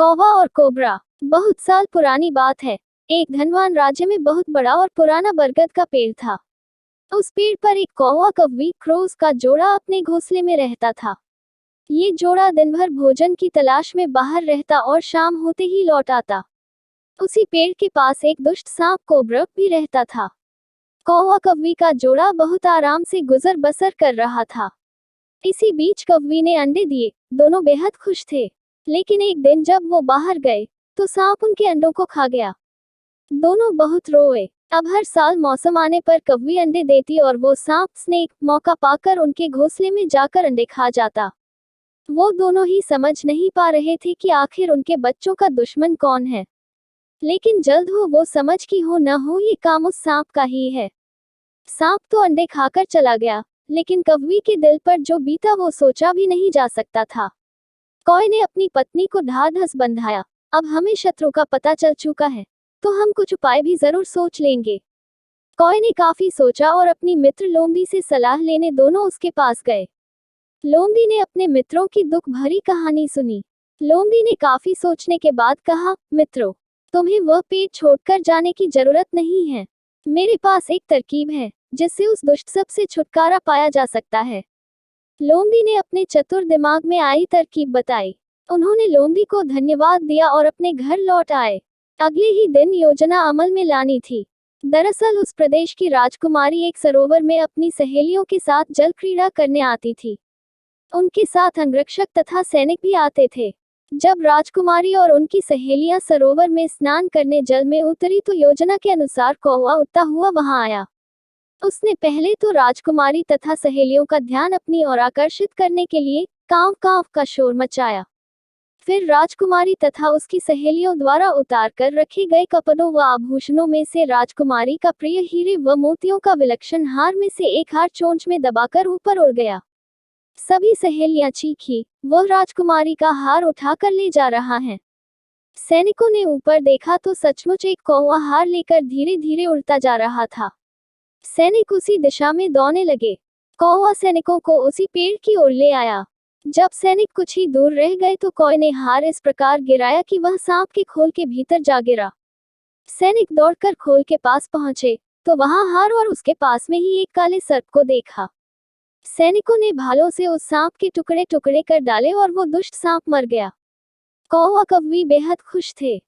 कौवा और कोबरा। बहुत साल पुरानी बात है। एक धनवान राज्य में बहुत बड़ा और पुराना बरगद का पेड़ था। उस पेड़ पर एक कौवा कौवी क्रोस का जोड़ा अपने घोंसले में रहता था। ये जोड़ा दिन भर भोजन की तलाश में बाहर रहता और शाम होते ही लौट आता। उसी पेड़ के पास एक दुष्ट सांप कोबरा भी रहता था। कौवा कौवी का जोड़ा बहुत आराम से गुजर बसर कर रहा था। इसी बीच कौवी ने अंडे दिए। दोनों बेहद खुश थे। लेकिन एक दिन जब वो बाहर गए तो सांप उनके अंडों को खा गया। दोनों बहुत रोए। अब हर साल मौसम आने पर कौवी अंडे देती और वो सांप स्नेक मौका पाकर उनके घोंसले में जाकर अंडे खा जाता। वो दोनों ही समझ नहीं पा रहे थे कि आखिर उनके बच्चों का दुश्मन कौन है। लेकिन जल्द वो समझ की हो न हो ये काम उस सांप का ही है। सांप तो अंडे खाकर चला गया, लेकिन कौवी के दिल पर जो बीता वो सोचा भी नहीं जा सकता था। कौवे ने अपनी पत्नी को ढाढ़स बंधाया। अब हमें शत्रु का पता चल चुका है, तो हम कुछ उपाय भी जरूर सोच लेंगे। कौवे ने काफी सोचा और अपनी मित्र लोमड़ी से सलाह लेने दोनों उसके पास गए। लोमड़ी ने अपने मित्रों की दुख भरी कहानी सुनी। लोमड़ी ने काफी सोचने के बाद कहा, मित्रों, तुम्हें वह पेड़ छोड़कर जाने की जरूरत नहीं है। मेरे पास एक तरकीब है जिससे उस दुष्ट सब से छुटकारा पाया जा सकता है। लोमड़ी ने अपने चतुर दिमाग में आई तरकीब बताई। उन्होंने लोमड़ी को धन्यवाद दिया और अपने घर लौट आए। अगले ही दिन योजना अमल में लानी थी। दरअसल उस प्रदेश की राजकुमारी एक सरोवर में अपनी सहेलियों के साथ जल क्रीड़ा करने आती थी। उनके साथ अंगरक्षक तथा सैनिक भी आते थे। जब राजकुमारी और उनकी सहेलियां सरोवर में स्नान करने जल में उतरी तो योजना के अनुसार कौवा उड़ता हुआ वहां आया। उसने पहले तो राजकुमारी तथा सहेलियों का ध्यान अपनी ओर आकर्षित करने के लिए कांव कांव का शोर मचाया। फिर राजकुमारी तथा उसकी सहेलियों द्वारा उतार कर रखे गए कपड़ों व आभूषणों में से राजकुमारी का प्रिय हीरे व मोतियों का विलक्षण हार में से एक हार चोंच में दबाकर ऊपर उड़ गया। सभी सहेलियां चीखी, वह राजकुमारी का हार उठाकर ले जा रहा है। सैनिकों ने ऊपर देखा तो सचमुच एक कौवा हार लेकर धीरे धीरे उड़ता जा रहा था। सैनिक उसी दिशा में दौड़ने लगे। कौवा सैनिकों को उसी पेड़ की ओर ले आया। जब सैनिक कुछ ही दूर रह गए तो कौवे ने हार इस प्रकार गिराया कि वह सांप के खोल के भीतर जा गिरा। सैनिक दौड़कर खोल के पास पहुंचे तो वहां हार और उसके पास में ही एक काले सर्प को देखा। सैनिकों ने भालों से उस सांप के टुकड़े टुकड़े कर डाले और वो दुष्ट सांप मर गया। कौवा कौवी बेहद खुश थे।